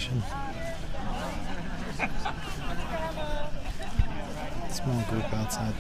attention. Small group outside.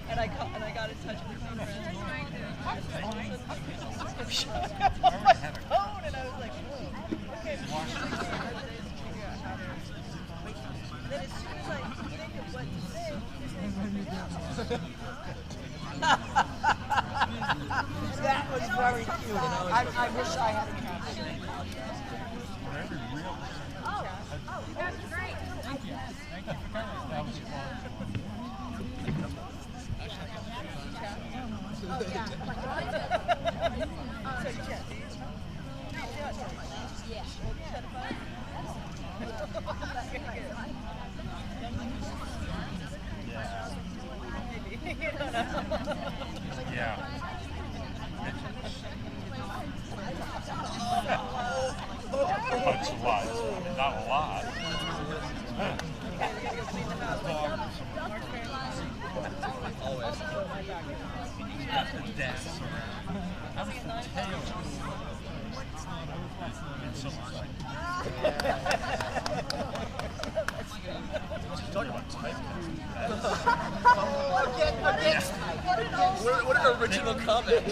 And I got in touch with my friend. And I was like, whoa. Okay. Then as soon as I think of what to say, that was very cute. I wish I had a caption. Oh, that's great. Thank you. Thank you for coming. That was fun. Yeah. That's a lot. Not a lot. Always. You have to dance around. I was the tail. It's so much. Talking about type. What an original comment.